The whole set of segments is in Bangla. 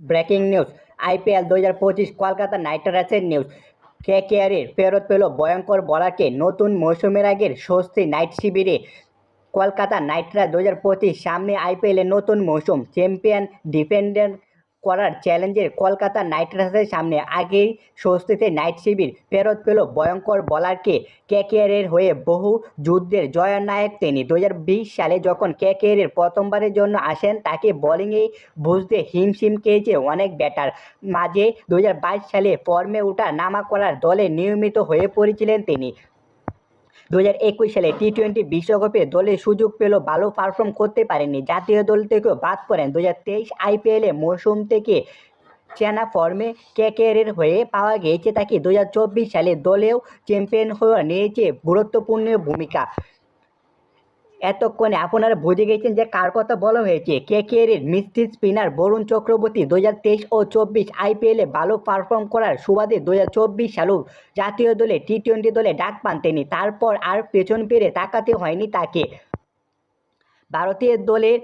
Breaking news. IPL 2025 Kolkata knight রাইডার্সের নিউজ। কেকেআরের ফেরত পেল ভয়ঙ্কর বলারকে। নতুন মৌসুমের আগের স্বস্তি নাইট শিবিরে কলকাতা নাইট রাইডার্স 2025 সামনে আইপিএলের নতুন মৌসুম। চ্যাম্পিয়ন ডিফেন্ডার করার চ্যালেঞ্জের কলকাতা নাইট রাইডার্সের সামনে আগেই স্বস্তিতে নাইট শিবির ফেরত পেল ভয়ঙ্কর বলারকে। কেকেআরের হয়ে বহু যুদ্ধের জয়নায়ক তিনি। 2020 সালে যখন কেকেআরের প্রথমবারের জন্য আসেন তাকে বোলিংয়ে বুঝতে হিমশিম খেয়েছে অনেক ব্যাটার। মাঝে 2022 সালে ফর্মে ওঠা নামা করার দলে নিয়মিত হয়ে পড়েছিলেন তিনি। 2021 সালে টি-20 বিশ্বকাপে দলে সুযোগ পেল, ভালো পারফর্ম করতে পারেননি, জাতীয় দল থেকেও বাদ পড়েন। 2023 আইপিএলে মৌসুম থেকে চেনা ফর্মে কেকেআরের হয়ে পাওয়া গিয়েছে তাকে। 2024 সালে দলেও চ্যাম্পিয়ন হয়ে নিয়েছে গুরুত্বপূর্ণ ভূমিকা। এতক্ষণে আপনারা বুঝে গেছেন যে কার কথা বলা হয়েছে। কেকেআরের মিস্ট্রি স্পিনার বরুণ চক্রবর্তী 2023 ও 24 আইপিএলে ভালো পারফর্ম করার সুবাদে 2024 সালেও জাতীয় দলে টি-20 দলে ডাক পান তিনি। তারপর আর পেছন ফিরে তাকাতে হয়নি তাকে। ভারতীয় দলের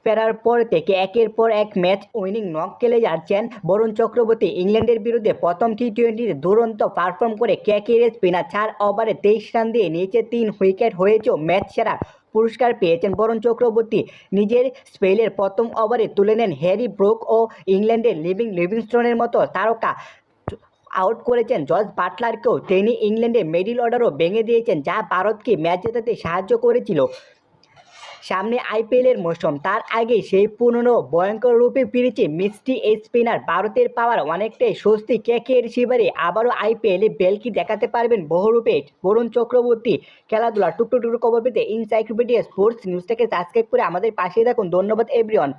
ফেরার পর থেকে একের পর এক ম্যাচ উইনিং নক খেলে যাচ্ছেন বরুণ চক্রবর্তী। ইংল্যান্ডের বিরুদ্ধে প্রথম টি-20 দুরন্ত পারফর্ম করে কেকেআরের স্পিনার 4 ওভারে 23 রান দিয়ে নিয়েছে 3 উইকেট, হয়েছেও ম্যাচ সেরা পুরস্কার পেয়েছেন বরুণ চক্রবর্তী। নিজের স্পেলের প্রথম ওভারে তুলে নেন হ্যারি ব্রুক ও ইংল্যান্ডের লিভিংস্টোনের মতো তারকা। আউট করেছেন জস বাটলারকেও তিনি। ইংল্যান্ডের মিডল অর্ডারও ভেঙে দিয়েছেন, যা ভারতকে ম্যাচ জেতাতে সাহায্য করেছিল। সামনে আইপিএলের মৌসুম, তার আগে সেই পুরনো ভয়ঙ্কর রূপে ফিরেছে মিস্ট্রি এই স্পিনার। ভারতের পাওয়ার অনেকটাই স্বস্তি কেকেআর শিবিরে। আবারও আইপিএলে বেলকি দেখাতে পারবেন বহুরূপে বরুণ চক্রবর্তী। খেলাধুলা টুকরো টুকরো খবর পেতে এনসাইক্লোপিডিয়া স্পোর্টস নিউজটাকে সাবস্ক্রাইব করে আমাদের পাশে থাকুন। ধন্যবাদ এভরিওয়ান।